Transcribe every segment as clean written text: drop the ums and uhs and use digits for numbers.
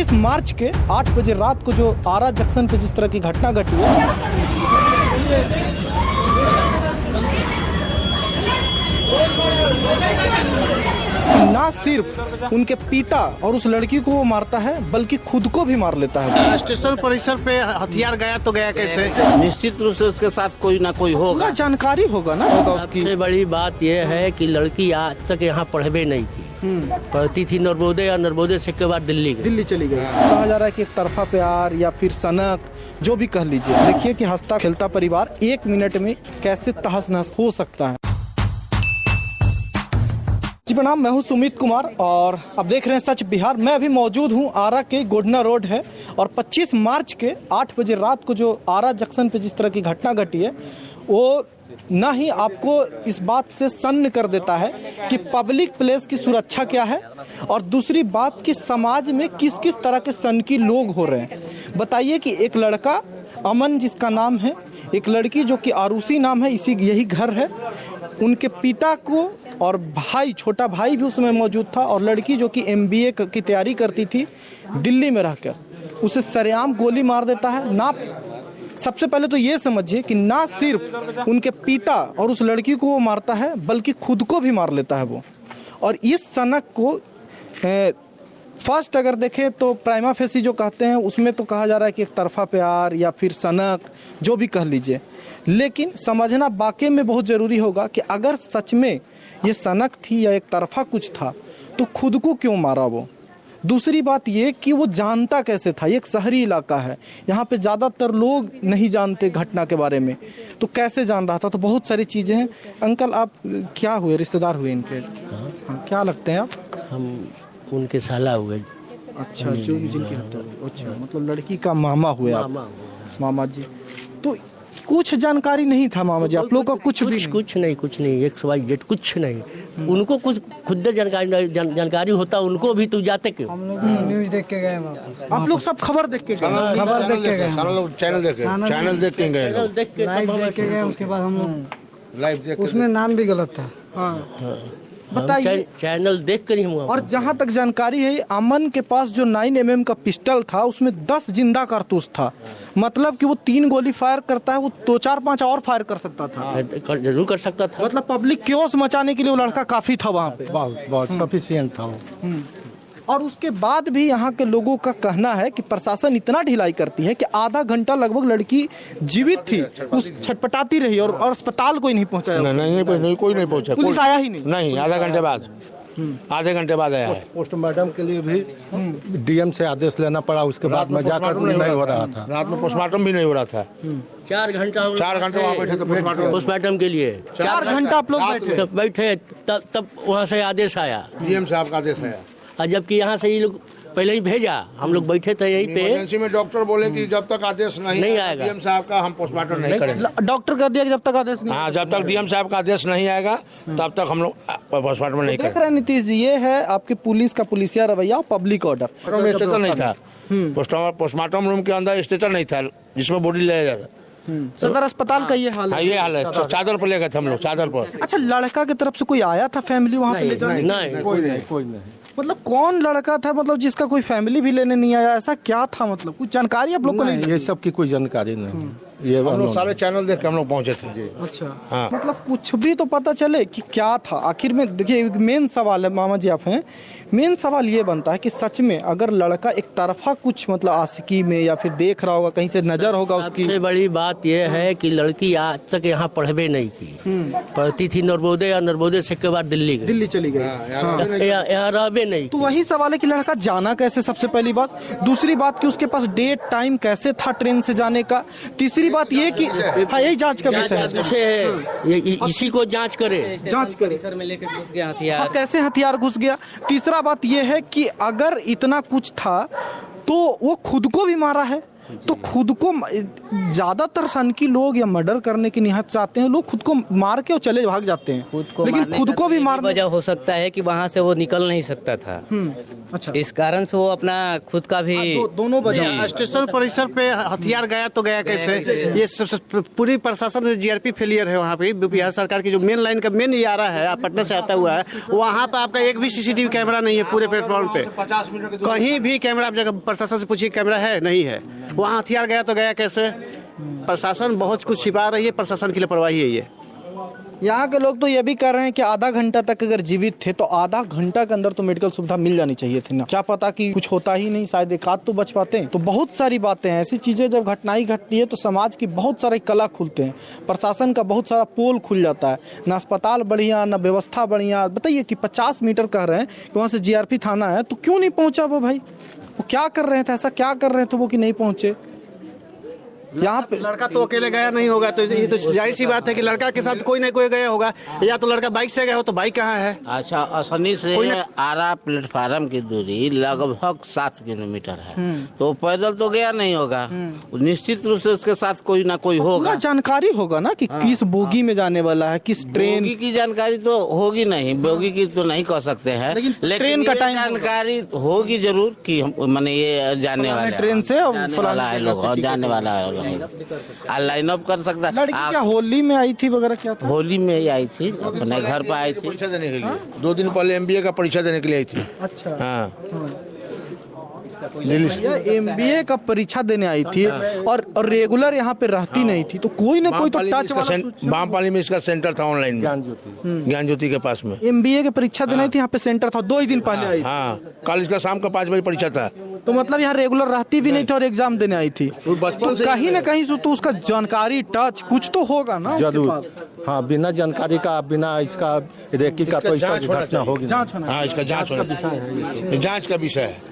25 मार्च के 8 बजे रात को जो आरा जंक्शन पे जिस तरह की घटना घटी है, ना सिर्फ उनके पिता और उस लड़की को वो मारता है बल्कि खुद को भी मार लेता है। स्टेशन परिसर पे हथियार गया तो गया कैसे? निश्चित रूप से उसके साथ कोई ना कोई होगा, जानकारी होगा ना होगा उसकी। सबसे बड़ी बात यह है कि लड़की आज तक यहाँ पढ़वे नहीं की, पढ़ती थी नर्मोदय और नर्मोदय से के बाद दिल्ली चली गई। कहा जा रहा है कि एक तरफा प्यार या फिर सनक जो भी कह लीजिए। देखिए कि हंसता खेलता परिवार 1 मिनट में कैसे तहस नहस हो सकता है। जी प्रणाम, मैं हूं सुमित कुमार और अब देख रहे हैं सच बिहार। मैं अभी मौजूद हूं आरा के गोडना रोड है और 25 मार्च के 8 बजे रात को जो आरा जंक्शन पे जिस तरह की घटना घटी है वो ना ही आपको इस बात से सन्न कर देता है कि पब्लिक प्लेस की सुरक्षा क्या है और दूसरी बात कि समाज में किस किस तरह के सनकी लोग हो रहे हैं। बताइए कि एक लड़का अमन जिसका नाम है, एक लड़की जो कि आरुषि नाम है, यही घर है, उनके पिता को और भाई, छोटा भाई भी उसमें मौजूद था और लड़की जो कि MBA की तैयारी करती थी दिल्ली में रहकर, उसे सरेआम गोली मार देता है। ना सबसे पहले तो ये समझिए कि ना सिर्फ उनके पिता और उस लड़की को वो मारता है बल्कि खुद को भी मार लेता है वो। और इस सनक को फर्स्ट अगर देखें तो प्राइमा फेसी जो कहते हैं उसमें तो कहा जा रहा है कि एक तरफा प्यार या फिर सनक जो भी कह लीजिए, लेकिन समझना वाकई में बहुत ज़रूरी होगा कि अगर सच में ये सनक थी या एक तरफा कुछ था तो खुद को क्यों मारा वो। दूसरी बात ये कि वो जानता कैसे था, ये एक शहरी इलाका है, यहाँ पे ज़्यादातर लोग नहीं जानते घटना के बारे में, तो कैसे जान रहा था। तो बहुत सारी चीज़ें हैं। अंकल आप क्या हुए, रिश्तेदार हुए इनके? क्या लगते हैं आप? हम उनके साला हुए। अच्छा, जो जिनकी हत्या हुई। अच्छा, मतलब लड़की का मामा हुए आप? मामा जी। तो कुछ जानकारी नहीं था मामा जी आप लोग का? कुछ नहीं, XYZ कुछ नहीं। उनको कुछ खुद जानकारी होता, उनको भी तू जाते क्यों? हम लोग न्यूज देख के गए। आप लोग सब खबर देख के गए? खबर देख के गए, चैनल देख के गए, लाइव देख के गए। उसके बाद हम लोग लाइव देख, उसमें नाम भी गलत था। बताइए। चैनल देख कर ही हम। और जहाँ तक जानकारी है अमन के पास जो 9mm का पिस्टल था उसमें 10 जिंदा कारतूस था, मतलब कि वो 3 गोली फायर करता है, वो 2, 4, 5 और फायर कर सकता था। जरूर कर सकता था। मतलब पब्लिक क्योस मचाने के लिए वो लड़का काफी था वहाँ पे, बहुत सफिशिएंट था वो। और उसके बाद भी यहाँ के लोगों का कहना है कि प्रशासन इतना ढिलाई करती है कि आधा घंटा लगभग लड़की जीवित थी, उस छटपटाती रही और अस्पताल कोई नहीं पहुँचाया। नहीं, कोई नहीं पहुँचा, पुलिस आया ही नहीं। आधे घंटे बाद आया है। पोस्टमार्टम के लिए भी DM से आदेश लेना पड़ा, उसके बाद में जाकर नहीं हो रहा था। रात में पोस्टमार्टम भी नहीं हो रहा था। 4 घंटा वहाँ बैठे थे पोस्टमार्टम के लिए। 4 घंटा आप लोग बैठे, तब वहाँ से आदेश आया, DM साहब का आदेश आया। और जबकि यहाँ से ये लोग पहले ही भेजा, हम लोग बैठे थे यहीं पे। इमरजेंसी में डॉक्टर बोले कि जब तक आदेश नहीं आएगा DM साहब का हम पोस्टमार्टम नहीं करेंगे। डॉक्टर कर दिया कि जब तक आदेश नहीं। हाँ, जब तक DM साहब का आदेश नहीं आएगा तब तक हम लोग पोस्टमार्टम नहीं करेंगे। देख रहे हैं नीतीश जी, ये है आपकी पुलिस का पुलिसिया रवैया, पब्लिक ऑर्डर। स्टेशन नहीं था, पोस्टमार्टम रूम के अंदर स्टेशन नहीं था जिसमें बॉडी ले जाता। सदर अस्पताल का ये हाल है। ये हाल है। चादर पर ले गए थे हम लोग, चादर पर। अच्छा, लड़का की तरफ से कोई आया था फैमिली वहाँ पे ले जाने? नहीं, कोई नहीं। मतलब कौन लड़का था, मतलब जिसका कोई फैमिली भी लेने नहीं आया, ऐसा क्या था? मतलब कुछ जानकारी आप लोग को नहीं? ये सब की कोई जानकारी नहीं। ये हम लोग सारे चैनल देख के हम लोग पहुंचे थे। अच्छा, हाँ। मतलब कुछ भी तो पता चले कि क्या था आखिर में। देखिए, मेन सवाल है, मामा जी आप हैं, मेन सवाल ये बनता है कि सच में अगर लड़का एक तरफा कुछ मतलब आशिकी में या फिर देख रहा होगा, कहीं से नजर होगा उसकी। सबसे बड़ी बात यह है कि लड़की आज तक यहाँ पढ़वे नहीं की, पढ़ती थी नर्मोदय और नर्मोदय से के बाद दिल्ली चली गई। यहाँ रहवे नहीं। तो वही सवाल है कि लड़का जाना कैसे, सबसे पहली बात। दूसरी बात कि उसके पास डेट टाइम कैसे था ट्रेन से जाने का। तीसरी बात ये कि हाँ, यही जांच का विषय है, इसी को जांच करे। सर में लेकर घुस गया हथियार, कैसे हथियार घुस गया। तीसरा बात ये है कि अगर इतना कुछ था तो वो खुद को भी मारा है, तो खुद को ज्यादातर सनकी लोग या मर्डर करने की नियत चाहते हैं लोग, खुद को मार के और चले भाग जाते हैं, लेकिन खुद को भी मारने वजह हो सकता है कि वहाँ से वो निकल नहीं सकता था। अच्छा, इस कारण से वो अपना खुद का भी दोनों वजह। स्टेशन परिसर पे हथियार गया तो गया कैसे? ये पूरी प्रशासन जीआरपी फेलियर है वहाँ पे। बिहार सरकार की जो मेन लाइन का मेन ये आ रहा है, पटना से आता हुआ है, वहाँ पे आपका एक भी सीसीटीवी कैमरा नहीं है पूरे प्लेटफॉर्म पे। कहीं भी कैमरा आप जगह प्रशासन से पूछिए कैमरा है, नहीं है। वहाँ हथियार गया तो गया कैसे? प्रशासन बहुत कुछ छिपा रही है, प्रशासन की लापरवाही है ये। यहाँ के लोग तो ये भी कह रहे हैं कि आधा घंटा तक अगर जीवित थे तो आधा घंटा के अंदर तो मेडिकल सुविधा मिल जानी चाहिए थी ना, क्या पता कि कुछ होता ही नहीं, शायद एक आध तो बच पाते हैं। तो बहुत सारी बातें हैं, ऐसी चीजें जब घटनाएं घटती है तो समाज की बहुत सारे कला खुलते हैं, प्रशासन का बहुत सारा पोल खुल जाता है, ना अस्पताल बढ़िया ना व्यवस्था बढ़िया। बताइए कि 50 मीटर कह रहे हैं कि वहाँ से जीआरपी थाना है, तो क्यों नहीं पहुंचा वो भाई? वो क्या कर रहे थे, ऐसा क्या कर रहे थे वो कि नहीं पहुंचे? यहाँ पे लड़का तो अकेले गया नहीं होगा, तो ये तो जाहिर सी बात है कि लड़का के साथ कोई ना कोई गया होगा, या तो लड़का बाइक से गया हो, तो बाइक कहाँ है? अच्छा, असनी से आरा प्लेटफार्म की दूरी लगभग 7 किलोमीटर है, तो पैदल तो गया नहीं होगा, निश्चित रूप से उसके साथ कोई ना कोई होगा। जानकारी होगा ना कि किस बोगी में जाने वाला है, किस ट्रेन की जानकारी तो होगी नहीं, बोगी की तो नहीं कह सकते हैं, लेकिन ट्रेन का टाइम जानकारी होगी जरूर कि मैंने ये जाने वाला ट्रेन से जाने वाला है, लाइन अप कर सकता है। लड़की क्या होली में आई थी वगैरह? क्या था? होली में ही आई थी, अपने घर पे आई थी परीक्षा देने के लिए। 2 दिन पहले एमबीए का परीक्षा देने के लिए आई थी। अच्छा, हाँ, एमबीए का परीक्षा देने आई थी और रेगुलर यहाँ पे रहती नहीं थी, तो कोई ना कोई तो टच वाला। बामपाली में इसका सेंटर था ऑनलाइन, ज्ञान ज्योति के पास में एमबीए की परीक्षा देने आई थी, यहाँ पे सेंटर था, 2 ही दिन पहले आई। हाँ, कल इसका शाम का 5 बजे परीक्षा था, तो मतलब यहाँ रेगुलर रहती भी नहीं थी और एग्जाम देने आई थी, तो कहीं ना कहीं से तो उसका जानकारी टच कुछ तो होगा ना जरूर। हाँ, बिना जानकारी का, बिना इसका रेकी का तो इसका घटना होगी। हाँ, इसका जांच का विषय है।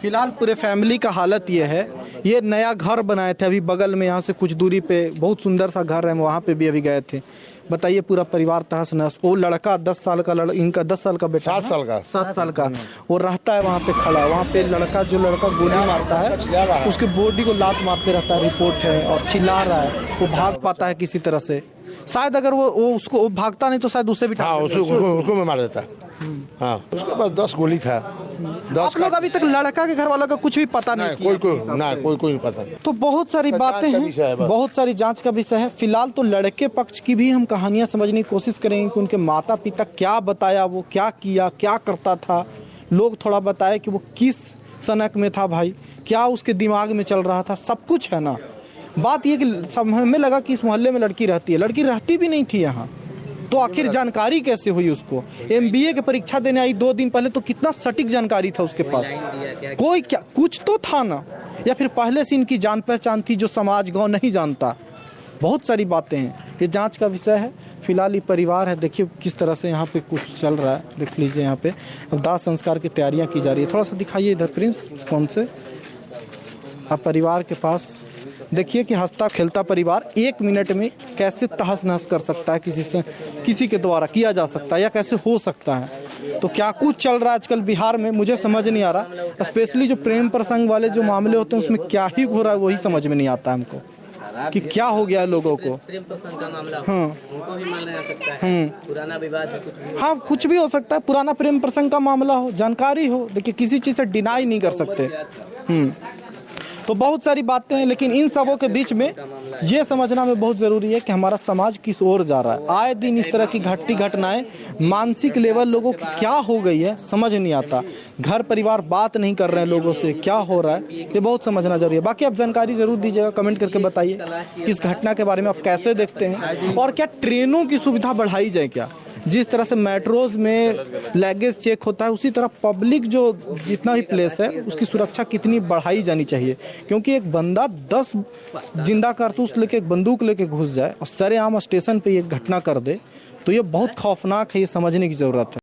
फिलहाल पूरे फैमिली का हालत ये है, ये नया घर बनाए थे अभी बगल में, यहाँ से कुछ दूरी पे बहुत सुंदर सा घर है, वहाँ पे भी अभी गए थे। बताइए पूरा परिवार तहस नहस। वो लड़का 10 साल का इनका 10 साल का बेटा, 7 साल का वो रहता है वहाँ पे खड़ा। वहाँ पे जो लड़का गोली मारता है उसके बॉडी को लात मारते रहता है, रिपोर्ट है, और चिल्ला रहा है। वो भाग पाता है किसी तरह से, शायद अगर वो उसको भागता नहीं तो शायद उसे भी उसको मैं मार देता। हाँ, उसके पास 10 गोली था। आप लोग अभी तक लड़का के घर वालों का कुछ भी पता नहीं, कोई पता नहीं। तो बहुत सारी बातें हैं, बहुत सारी जांच का विषय है। फिलहाल तो लड़के पक्ष की भी हम कहानियां समझने की कोशिश करेंगे कि उनके माता पिता क्या बताया, वो क्या किया, क्या करता था। लोग थोड़ा बताए कि वो किस सनक में था भाई, क्या उसके दिमाग में चल रहा था, सब कुछ है ना। बात ये कि हमें लगा कि इस मोहल्ले में लड़की रहती है, लड़की रहती भी नहीं थी यहाँ, तो आखिर जानकारी कैसे हुई उसको? एमबीए की परीक्षा देने आई 2 दिन पहले, तो कितना सटीक जानकारी था उसके पास? कोई क्या कुछ तो था ना, या फिर पहले से इनकी जान पहचान थी जो समाज गांव नहीं जानता। बहुत सारी बातें हैं, ये जांच का विषय है। फिलहाल ये परिवार है, देखिए किस तरह से यहाँ पे कुछ चल रहा है, देख लीजिए यहाँ पे अब दाह संस्कार की तैयारियाँ की जा रही है। थोड़ा सा दिखाइए इधर प्रिंस, फोन से। अब परिवार के पास देखिए कि हंसता खेलता परिवार 1 मिनट में कैसे तहस नहस कर सकता है, किसी के द्वारा किया जा सकता है या कैसे हो सकता है। तो क्या कुछ चल रहा है आजकल बिहार में, मुझे समझ नहीं आ रहा। स्पेशली जो प्रेम प्रसंग वाले जो मामले होते हैं उसमें क्या ही हो रहा है वही समझ में नहीं आता हमको कि क्या हो गया है लोगों को। प्रेम प्रसंग का मामला, हाँ, उनको भी माना जा सकता है, पुराना विवाद है, कुछ भी। हाँ, कुछ भी हो सकता है, पुराना प्रेम प्रसंग का मामला हो, जानकारी हो। देखिए किसी चीज़ से डिनाई नहीं कर सकते। तो बहुत सारी बातें हैं, लेकिन इन सबों के बीच में ये समझना में बहुत ज़रूरी है कि हमारा समाज किस ओर जा रहा है। आए दिन इस तरह की घटती घटनाएं, मानसिक लेवल लोगों की क्या हो गई है समझ नहीं आता। घर परिवार बात नहीं कर रहे हैं लोगों से, क्या हो रहा है ये बहुत समझना जरूरी है। बाकी आप जानकारी जरूर दीजिएगा, कमेंट करके बताइए कि इस घटना के बारे में आप कैसे देखते हैं, और क्या ट्रेनों की सुविधा बढ़ाई जाए। क्या जिस तरह से मेट्रोज में लगेज चेक होता है, उसी तरह पब्लिक जो जितना भी प्लेस है उसकी सुरक्षा कितनी बढ़ाई जानी चाहिए। क्योंकि एक बंदा 10 जिंदा कारतूस लेके, एक बंदूक लेके घुस जाए और सरेआम स्टेशन पे ये घटना कर दे, तो ये बहुत खौफनाक है, ये समझने की ज़रूरत है।